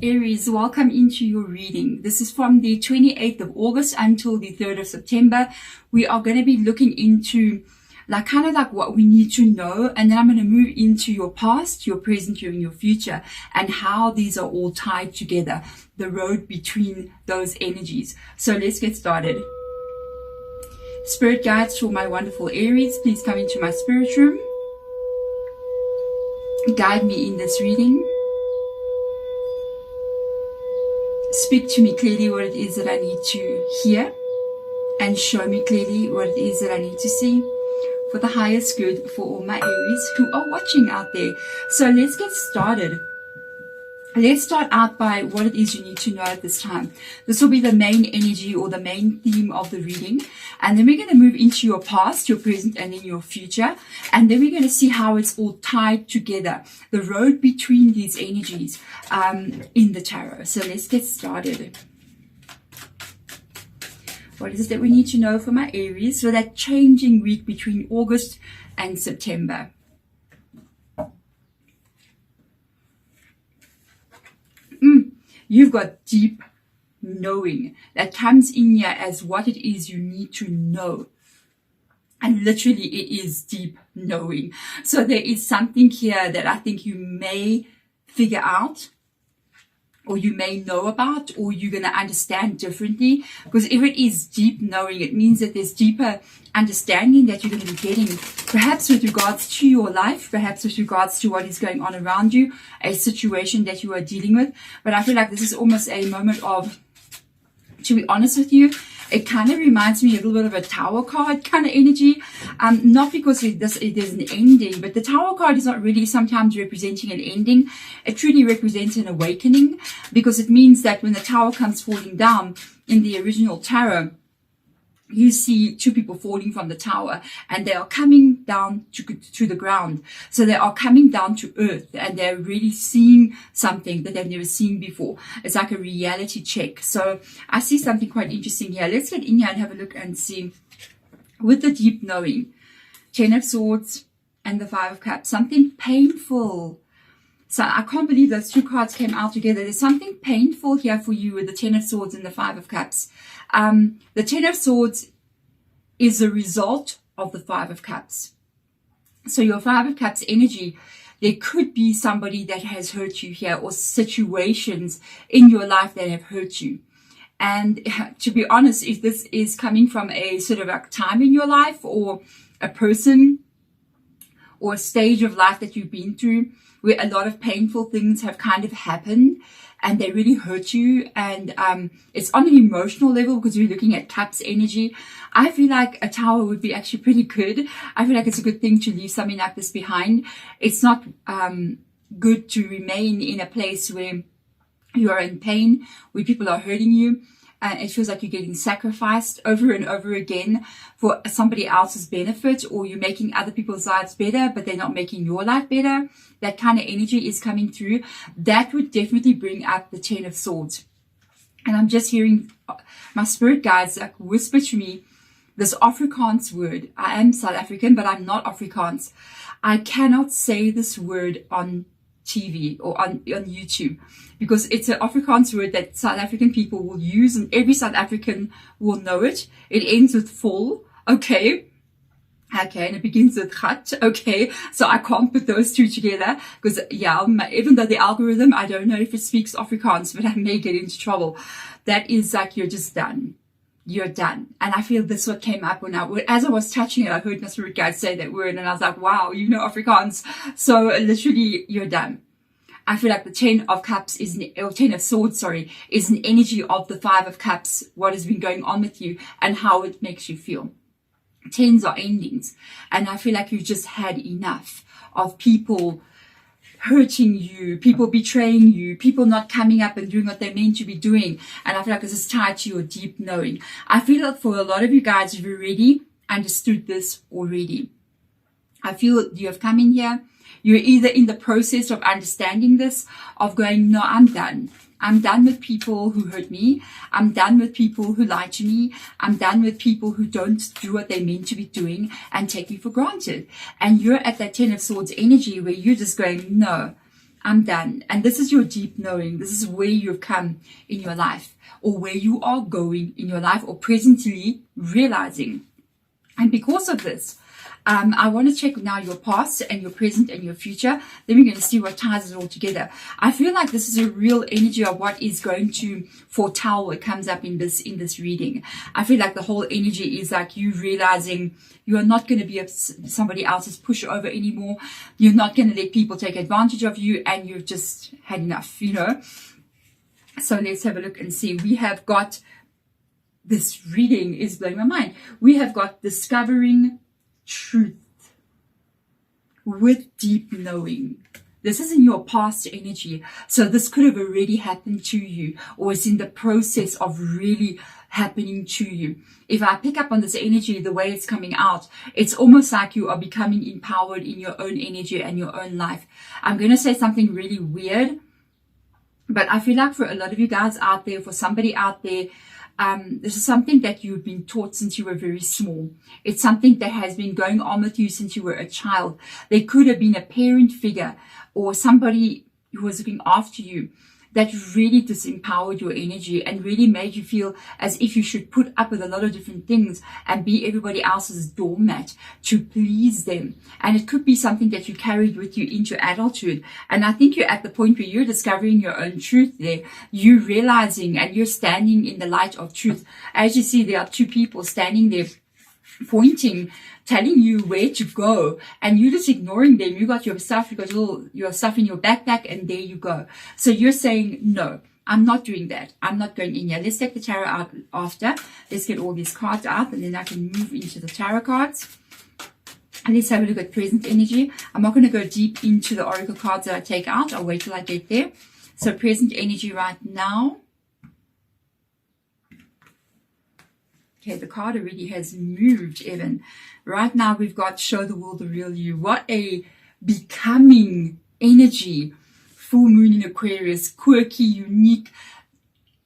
Aries, welcome into your reading. This is from the 28th of August until the 3rd of September. We are going to be looking into kind of what we need to know, and then I'm going to move into your past, your present, and your future, and how these are all tied together, the road between those energies. So let's get started. Spirit guides for my wonderful Aries, please come into my spirit room. Guide me in this reading. Speak to me clearly what it is that I need to hear, and show me clearly what it is that I need to see for the highest good for all my Aries who are watching out there. So let's get started. Let's start out by what it is you need to know at this time. This will be the main energy or the main theme of the reading. And then we're going to move into your past, your present, and then your future. And then we're going to see how it's all tied together, the road between these energies in the tarot. So let's get started. What is it that we need to know for my Aries for that changing week between August and September? You've got deep knowing that comes in here as what it is you need to know. And literally it is deep knowing. So there is something here that I think you may figure out, or you may know about, or you're going to understand differently. Because if it is deep knowing, it means that there's deeper understanding that you're going to be getting, perhaps with regards to your life, perhaps with regards to what is going on around you, a situation that you are dealing with. But I feel like this is almost a moment of, to be honest with you, it kind of reminds me a little bit of a tower card kind of energy. Not because there's an ending, but the tower card is not really sometimes representing an ending. It truly represents an awakening, because it means that when the tower comes falling down in the original tarot, you see two people falling from the tower, and they are coming down to the ground. So they are coming down to earth, and they're really seeing something that they've never seen before. It's like a reality check. So I see something quite interesting here. Let's get in here and have a look and see. With the deep knowing, 10 of Swords and the 5 of Cups, something painful. So I can't believe those two cards came out together. There's something painful here for you with the 10 of Swords and the 5 of Cups. The 10 of Swords is a result of the 5 of Cups. So your 5 of Cups energy, there could be somebody that has hurt you here, or situations in your life that have hurt you. And to be honest, if this is coming from a sort of a time in your life, or a person, or a stage of life that you've been through, where a lot of painful things have kind of happened and they really hurt you, and it's on an emotional level, because we're looking at Cups energy. I feel like a tower would be actually pretty good. I feel like it's a good thing to leave something like this behind. It's not good to remain in a place where you are in pain, where people are hurting you, and it feels like you're getting sacrificed over and over again for somebody else's benefit, or you're making other people's lives better, but they're not making your life better. That kind of energy is coming through. That would definitely bring up the 10 of Swords. And I'm just hearing my spirit guides like whisper to me this Afrikaans word. I am South African, but I'm not Afrikaans. I cannot say this word on TV or on YouTube, because it's an Afrikaans word that South African people will use, and every South African will know it. It ends with vol, okay, and it begins with gat, okay. So I can't put those two together, because yeah, even though the algorithm, I don't know if it speaks Afrikaans, but I may get into trouble. That is like, you're just done. You're done. And I feel this is what came up as I was touching it. I heard my spirit guide say that word, and I was like, wow, you know Afrikaans. So literally, you're done. I feel like the 10 of Cups or 10 of Swords, sorry, is an energy of the 5 of Cups, what has been going on with you and how it makes you feel. 10s are endings. And I feel like you've just had enough of people hurting you, people betraying you, people not coming up and doing what they're meant to be doing. And I feel like this is tied to your deep knowing. I feel like for a lot of you guys, you've already understood this already. I feel you have come in here. You're either in the process of understanding this, of going, no, I'm done. I'm done with people who hurt me. I'm done with people who lie to me. I'm done with people who don't do what they're meant to be doing and take me for granted. And you're at that 10 of Swords energy where you're just going, no, I'm done. And this is your deep knowing. This is where you've come in your life, or where you are going in your life, or presently realizing. And because of this, I want to check now your past and your present and your future. Then we're going to see what ties it all together. I feel like this is a real energy of what is going to foretell what comes up in this reading. I feel like the whole energy is like you realizing you are not going to be somebody else's pushover anymore. You're not going to let people take advantage of you, and you've just had enough, you know. So let's have a look and see. We have got, this reading is blowing my mind. We have got discovering truth with deep knowing. This is in your past energy. So this could have already happened to you, or is in the process of really happening to you. If I pick up on this energy, the way it's coming out, it's almost like you are becoming empowered in your own energy and your own life. I'm going to say something really weird, but I feel like for a lot of you guys out there, for somebody out there, this is something that you've been taught since you were very small. It's something that has been going on with you since you were a child. There could have been a parent figure or somebody who was looking after you that really disempowered your energy and really made you feel as if you should put up with a lot of different things and be everybody else's doormat to please them. And it could be something that you carried with you into adulthood. And I think you're at the point where you're discovering your own truth there. You're realizing and you're standing in the light of truth. As you see, there are two people standing there pointing, telling you where to go, and you're just ignoring them. You got your stuff, your stuff in your backpack, and there you go. So you're saying, no, I'm not doing that. I'm not going in here. Let's take the tarot out after. Let's get all these cards out, and then I can move into the tarot cards. And let's have a look at present energy. I'm not going to go deep into the oracle cards that I take out. I'll wait till I get there. So present energy right now. Okay, the card already has moved, Evan. Right now, we've got show the world the real you. What a becoming energy. Full moon in Aquarius, quirky, unique,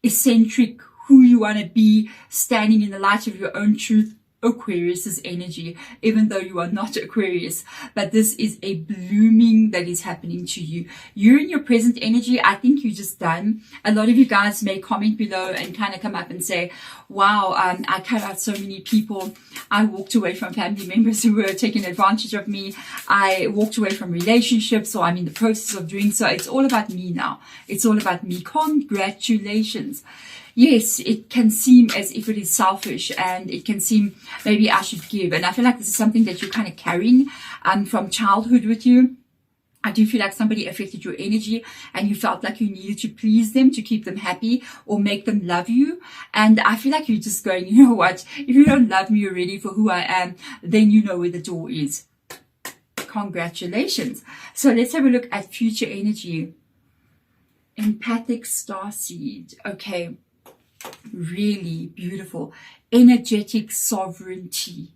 eccentric, who you want to be, standing in the light of your own truth. Aquarius's energy, even though you are not Aquarius, but this is a blooming that is happening to you. You're in your present energy. I think you're just done. A lot of you guys may comment below and kind of come up and say, wow, I cut out so many people. I walked away from family members who were taking advantage of me. I walked away from relationships, so I'm in the process of doing so. It's all about me now. It's all about me. Congratulations. Yes, it can seem as if it is selfish, and it can seem maybe I should give. And I feel like this is something that you're kind of carrying from childhood with you. I do feel like somebody affected your energy and you felt like you needed to please them to keep them happy or make them love you. And I feel like you're just going, you know what, if you don't love me already for who I am, then you know where the door is. Congratulations. So let's have a look at future energy. Empathic starseed. Okay. Really beautiful. Energetic sovereignty.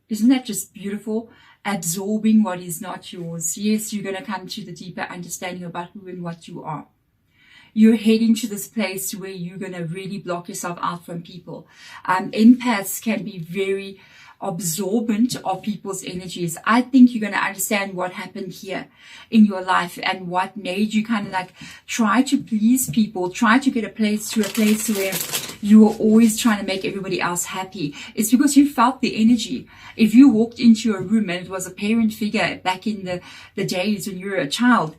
Isn't that just beautiful? Absorbing what is not yours. Yes, you're going to come to the deeper understanding about who and what you are. You're heading to this place where you're going to really block yourself out from people. Empaths can be very absorbent of people's energies. I think you're going to understand what happened here in your life and what made you kind of like try to please people, try to get a place where you were always trying to make everybody else happy. It's because you felt the energy. If you walked into a room and it was a parent figure back in the days when you were a child,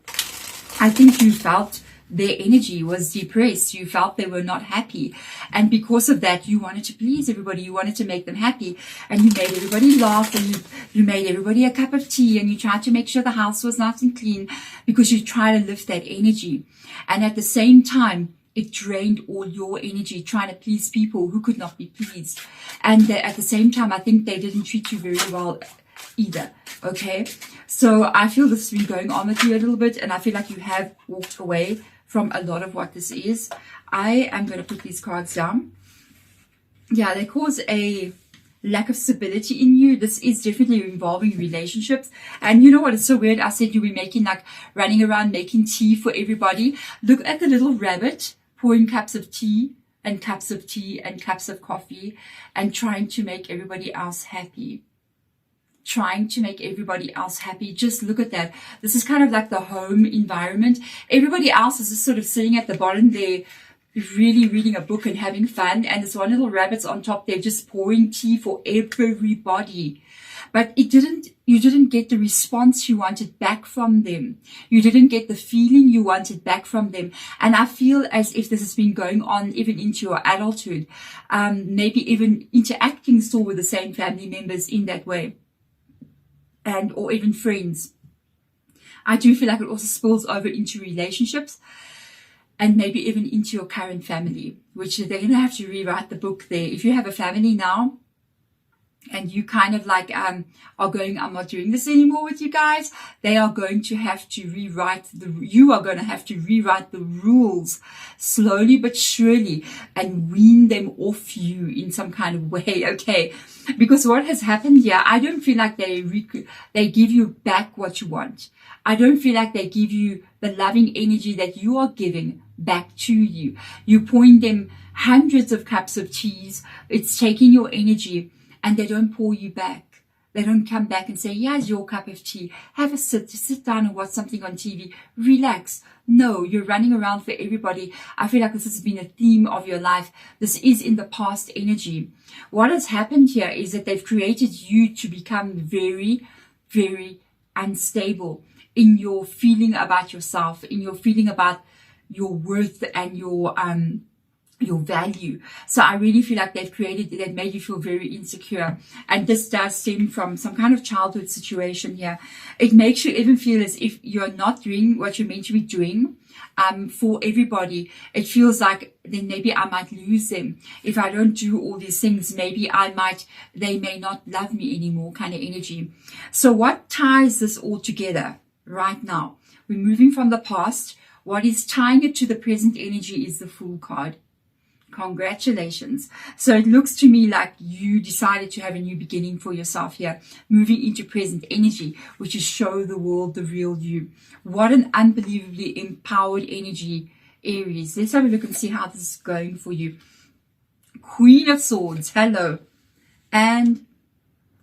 I think you felt their energy was depressed. You felt they were not happy. And because of that, you wanted to please everybody. You wanted to make them happy. And you made everybody laugh, and you made everybody a cup of tea, and you tried to make sure the house was nice and clean because you tried to lift that energy. And at the same time, it drained all your energy trying to please people who could not be pleased. And at the same time, I think they didn't treat you very well either. Okay. So I feel this has been going on with you a little bit, and I feel like you have walked away from a lot of what this is. I am going to put these cards down. Yeah, they cause a lack of stability in you. This is definitely involving relationships. And you know what? It's so weird. I said you'll be making like running around making tea for everybody. Look at the little rabbit pouring cups of tea and cups of tea and cups of coffee and trying to make everybody else happy. trying to make everybody else happy. Just look at that. This is kind of like the home environment. Everybody else is just sort of sitting at the bottom there, really reading a book and having fun. And this one little rabbit's on top there just pouring tea for everybody. But you didn't get the response you wanted back from them. You didn't get the feeling you wanted back from them. And I feel as if this has been going on even into your adulthood, maybe even interacting still with the same family members in that way, and or even friends. I do feel like it also spills over into relationships and maybe even into your current family, which they're going to have to rewrite the book there. If you have a family now, and you kind of like are going, I'm not doing this anymore with you guys, they are going to have to rewrite you are going to have to rewrite the rules slowly but surely and wean them off you in some kind of way, okay? Because what has happened here, I don't feel like they give you back what you want. I don't feel like they give you the loving energy that you are giving back to you. You point them hundreds of cups of teas. It's taking your energy. And they don't pour you back. They don't come back and say, here's your cup of tea. Have a sit down and watch something on TV. Relax. No, you're running around for everybody. I feel like this has been a theme of your life. This is in the past energy. What has happened here is that they've created you to become very, very unstable in your feeling about yourself, in your feeling about your worth and your value. So I really feel like they've made you feel very insecure. And this does stem from some kind of childhood situation here. It makes you even feel as if you're not doing what you're meant to be doing for everybody. It feels like then maybe I might lose them. If I don't do all these things, maybe they may not love me anymore kind of energy. So what ties this all together right now? We're moving from the past. What is tying it to the present energy is the Fool card. Congratulations. So it looks to me like you decided to have a new beginning for yourself here, moving into present energy, which is show the world the real you. What an unbelievably empowered energy, Aries. Let's have a look and see how this is going for you. Queen of Swords, hello. And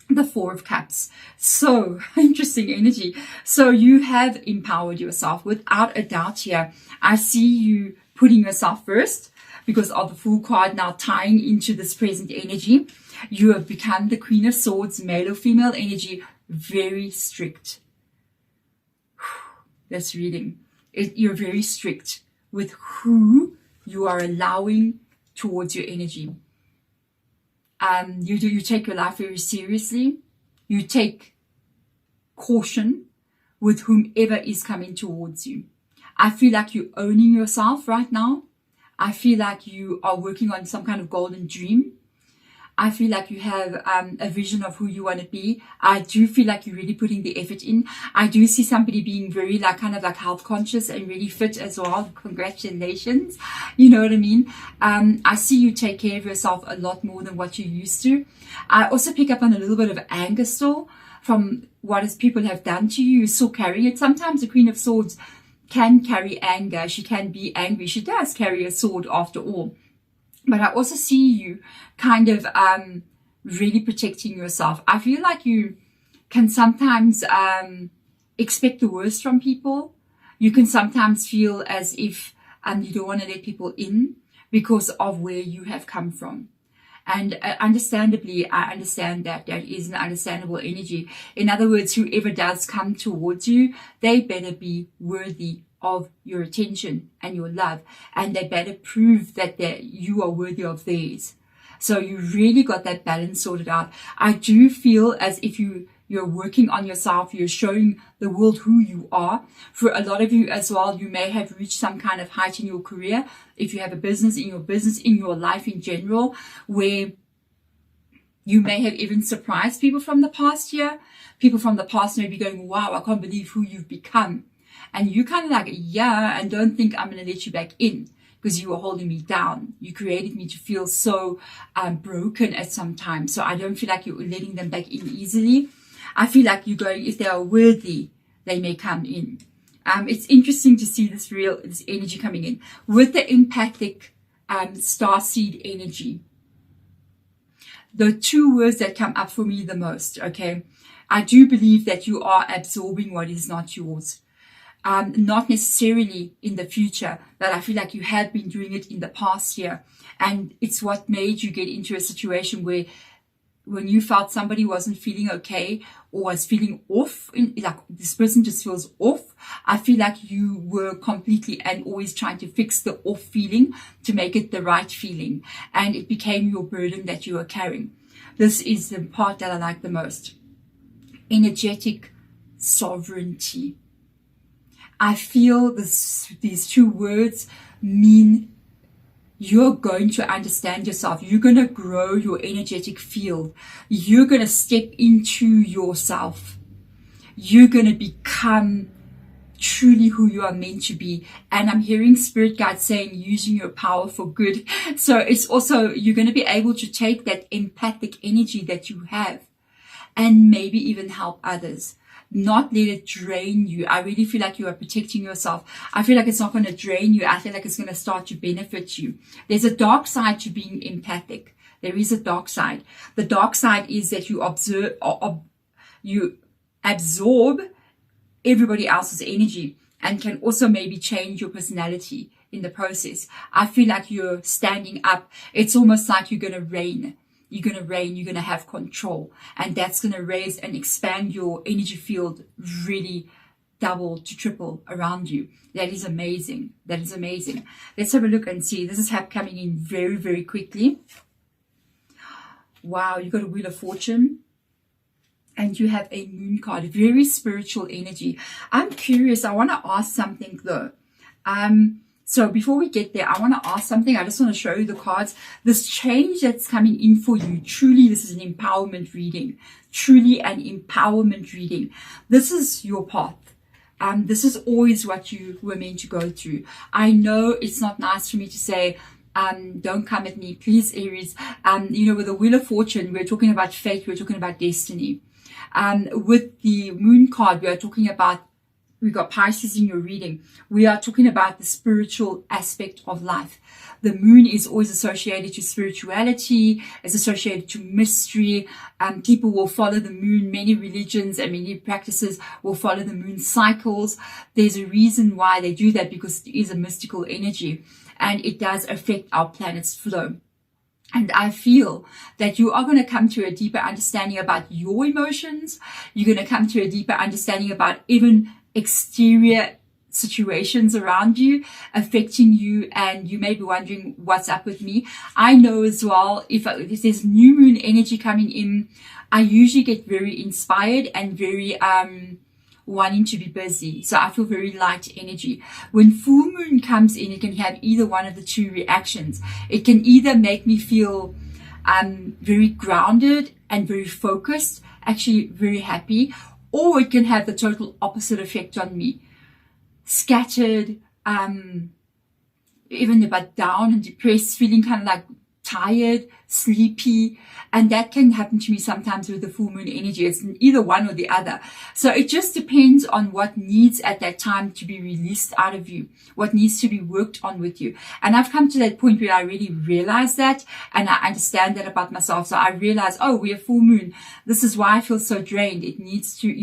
the Four of Cups. So interesting energy. So you have empowered yourself without a doubt here. I see you putting yourself first, because of the Fool card now tying into this present energy. You have become the Queen of Swords, male or female energy, very strict. That's reading. You're very strict with who you are allowing towards your energy. You take your life very seriously. You take caution with whomever is coming towards you. I feel like you're owning yourself right now. I feel like you are working on some kind of golden dream. I feel like you have a vision of who you want to be. I do feel like you're really putting the effort in. I do see somebody being very kind of health conscious and really fit as well. Congratulations. You know what I mean? I see you take care of yourself a lot more than what you used to. I also pick up on a little bit of anger still from what people have done to you. You still carry it. Sometimes the Queen of Swords can carry anger. She can be angry. She does carry a sword after all. But I also see you kind of really protecting yourself. I feel like you can sometimes expect the worst from people. You can sometimes feel as if you don't want to let people in because of where you have come from. And understandably, I understand that is an understandable energy. In other words, whoever does come towards you, they better be worthy of your attention and your love. And they better prove that you are worthy of theirs. So you really got that balance sorted out. I do feel as if you're working on yourself. You're showing the world who you are. For a lot of you as well, you may have reached some kind of height in your career. If you have a business, in your life in general, where you may have even surprised people from the past year. People from the past may be going, wow, I can't believe who you've become. And you kind of like, yeah, and don't think I'm going to let you back in because you were holding me down. You created me to feel so broken at some time. So I don't feel like you're letting them back in easily. I feel like you're going, if they are worthy, they may come in. It's interesting to see this energy coming in with the empathic starseed energy. The two words that come up for me the most, okay? I do believe that you are absorbing what is not yours. Not necessarily in the future, but I feel like you have been doing it in the past year. And it's what made you get into a situation where when you felt somebody wasn't feeling okay or was feeling off, like this person just feels off, I feel like you were completely and always trying to fix the off feeling to make it the right feeling. And it became your burden that you were carrying. This is the part that I like the most. Energetic sovereignty. I feel these two words mean you're going to understand yourself. You're going to grow your energetic field. You're going to step into yourself. You're going to become truly who you are meant to be. And I'm hearing spirit guides saying using your power for good. So it's also, you're going to be able to take that empathic energy that you have and maybe even help others. Not let it drain you. I really feel like you are protecting yourself. I feel like it's not going to drain you. I feel like it's going to start to benefit you. There's a dark side to being empathic. There is a dark side. The dark side is that you absorb everybody else's energy and can also maybe change your personality in the process. I feel like you're standing up. It's almost like you're going to reign. You're going to have control, and that's going to raise and expand your energy field really double to triple around you. That is amazing. That is amazing. Let's have a look and see. This is coming in very, very quickly. Wow, you got a Wheel of Fortune and you have a Moon card, very spiritual energy. I'm curious. I want to ask something though. So before we get there, I want to ask something. I just want to show you the cards. This change that's coming in for you, truly, this is an empowerment reading. Truly an empowerment reading. This is your path. This is always what you were meant to go through. I know it's not nice for me to say, don't come at me, please, Aries. With the Wheel of Fortune, we're talking about fate. We're talking about destiny. With the Moon card, we are talking about, we got Pisces in your reading. We are talking about the spiritual aspect of life. The moon is always associated to spirituality, is associated to mystery. People will follow the moon. Many religions and many practices will follow the moon cycles. There's a reason why they do that, because it is a mystical energy and it does affect our planet's flow. And I feel that you are going to come to a deeper understanding about your emotions. You're going to come to a deeper understanding about even exterior situations around you affecting you, and you may be wondering what's up with me. I know as well, if there's new moon energy coming in, I usually get very inspired and very wanting to be busy. So I feel very light energy. When full moon comes in, it can have either one of the two reactions. It can either make me feel very grounded and very focused, actually very happy, or it can have the total opposite effect on me. Scattered, even a bit down and depressed, feeling kind of like tired, sleepy. And that can happen to me sometimes with the full moon energy. It's either one or the other. So it just depends on what needs at that time to be released out of you, what needs to be worked on with you. And I've come to that point where I really realize that, and I understand that about myself. So I realize, oh, we're full moon. This is why I feel so drained. You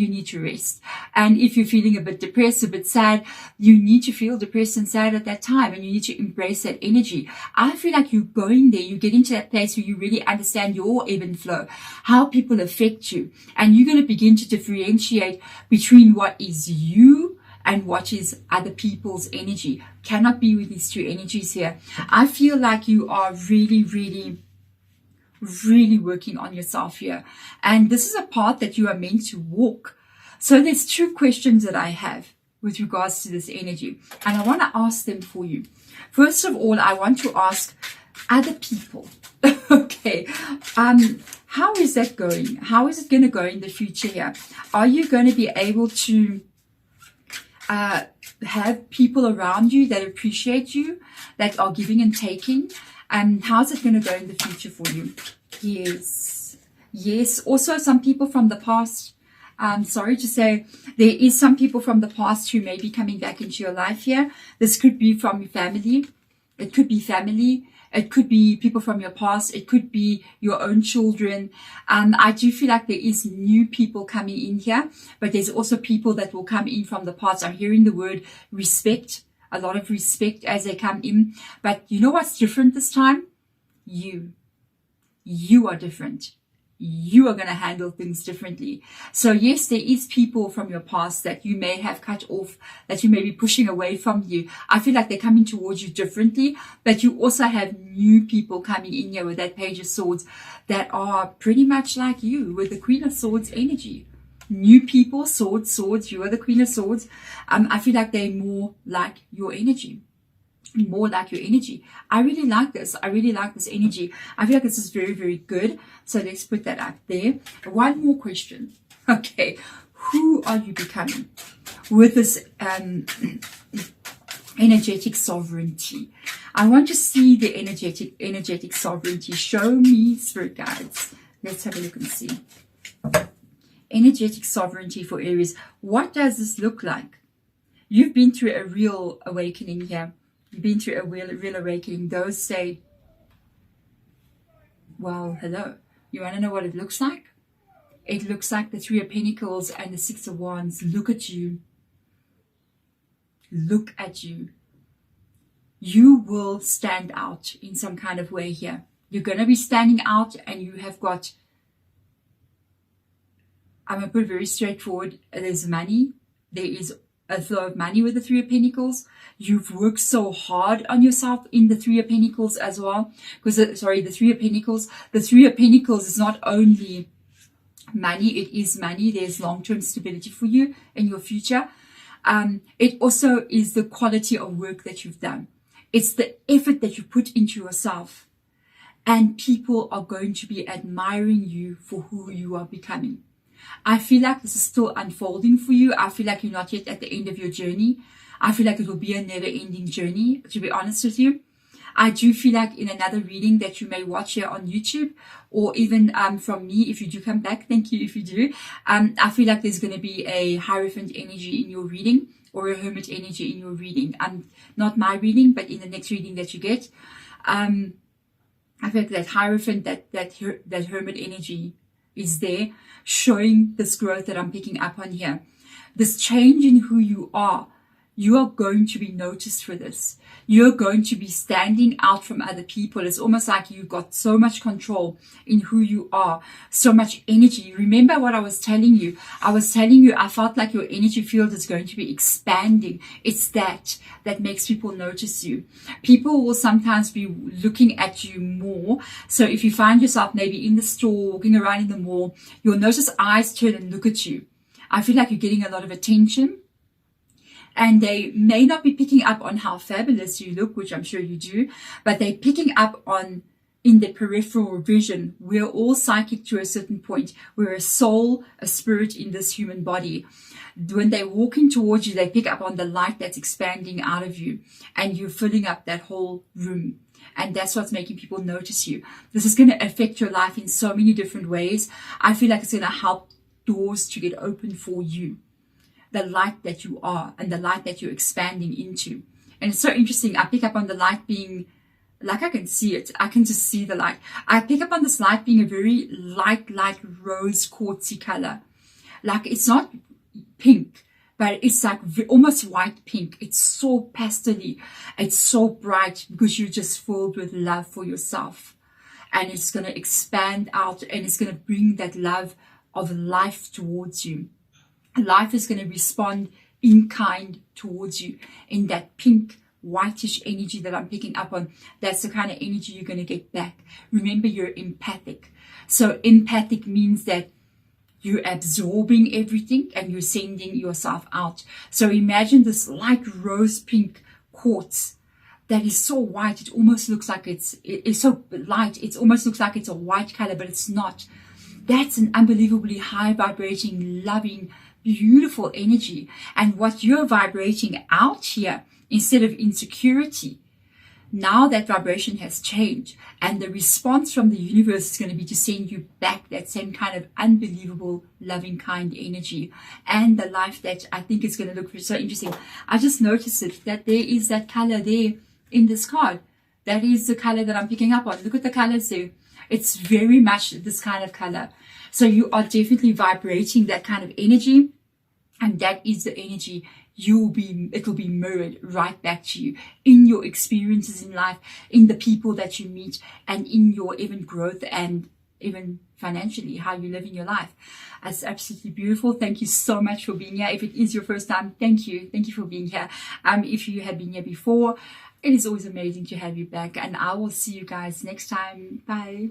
need to rest. And if you're feeling a bit depressed, a bit sad, you need to feel depressed and sad at that time, and you need to embrace that energy. I feel like you're going there. You get into that place where you really understand your ebb and flow, how people affect you, and you're going to begin to differentiate between what is you and what is other people's energy. Cannot be with these two energies here. I feel like you are really, really, really working on yourself here, and this is a path that you are meant to walk. So there's two questions that I have with regards to this energy, and I want to ask them for you. First of all, I want to ask other people. Okay, how is that going? How is it going to go in the future here? Are you going to be able to have people around you that appreciate you, that are giving and taking? And how's it going to go in the future for you? Yes. Also, some people from the past. Sorry to say, there is some people from the past who may be coming back into your life here. This could be from your family. It could be family. It could be people from your past. It could be your own children. I do feel like there is new people coming in here, but there's also people that will come in from the past. I'm hearing the word respect, a lot of respect as they come in. But you know what's different this time? You are different. You are going to handle things differently. So yes, there is people from your past that you may have cut off, that you may be pushing away from you. I feel like they're coming towards you differently, but you also have new people coming in here with that Page of Swords that are pretty much like you with the Queen of Swords energy. New people, swords, you are the Queen of Swords. I feel like they're more like your energy. More like your energy. I really like this. I really like this energy. I feel like this is very, very good. So let's put that up there. One more question. Okay. Who are you becoming with this energetic sovereignty? I want to see the energetic sovereignty. Show me, spirit guides. Let's have a look and see. Energetic sovereignty for Aries. What does this look like? You've been through a real awakening here. You've been through a real awakening. Those say, well, hello. You want to know what it looks like? It looks like the Three of Pentacles and the Six of Wands. Look at you. Look at you. You will stand out in some kind of way here. You're going to be standing out, and you have got, I'm going to put it very straightforward. There's money. There is a flow of money with the Three of Pentacles. You've worked so hard on yourself in the Three of Pentacles as well. Because, the Three of Pentacles. The Three of Pentacles is not only money, it is money. There's long-term stability for you in your future. It also is the quality of work that you've done. It's the effort that you put into yourself. And people are going to be admiring you for who you are becoming. I feel like this is still unfolding for you. I feel like you're not yet at the end of your journey. I feel like it will be a never-ending journey, to be honest with you. I do feel like in another reading that you may watch here on YouTube, or even from me, if you do come back, thank you if you do. I feel like there's going to be a Hierophant energy in your reading, or a Hermit energy in your reading. Not my reading, but in the next reading that you get. I feel like that Hierophant, that Hermit energy is there, showing this growth that I'm picking up on here. This change in who you are going to be noticed for this. You're going to be standing out from other people. It's almost like you've got so much control in who you are, so much energy. Remember what I was telling you? I felt like your energy field is going to be expanding. It's that makes people notice you. People will sometimes be looking at you more. So if you find yourself maybe in the store, walking around in the mall, you'll notice eyes turn and look at you. I feel like you're getting a lot of attention. And they may not be picking up on how fabulous you look, which I'm sure you do, but they're picking up on, in the peripheral vision, we're all psychic to a certain point. We're a soul, a spirit in this human body. When they're walking towards you, they pick up on the light that's expanding out of you, and you're filling up that whole room. And that's what's making people notice you. This is going to affect your life in so many different ways. I feel like it's going to help doors to get open for you. The light that you are and the light that you're expanding into. And it's so interesting. I pick up on the light being, like I can see it. I can just see the light. I pick up on this light being a very light rose quartzy color. Like it's not pink, but it's like almost white pink. It's so pastel-y. It's so bright because you're just filled with love for yourself. And it's going to expand out, and it's going to bring that love of life towards you. Life is going to respond in kind towards you in that pink, whitish energy that I'm picking up on. That's the kind of energy you're going to get back. Remember, you're empathic. So empathic means that you're absorbing everything and you're sending yourself out. So imagine this light rose pink quartz that is so white. It almost looks like it's so light. It almost looks like it's a white color, but it's not. That's an unbelievably high vibrating, loving, beautiful energy. And what you're vibrating out here, instead of insecurity, now that vibration has changed, and the response from the universe is going to be to send you back that same kind of unbelievable, loving, kind energy, and the life that I think is going to look so interesting. I just noticed it, that there is that color there in this card. That is the color that I'm picking up on. Look at the colors there. It's very much this kind of color. So you are definitely vibrating that kind of energy. And that is the energy it will be mirrored right back to you in your experiences in life, in the people that you meet, and in your even growth and even financially, how you live in your life. It's absolutely beautiful. Thank you so much for being here. If it is your first time, thank you. Thank you for being here. If you have been here before, it is always amazing to have you back. And I will see you guys next time. Bye.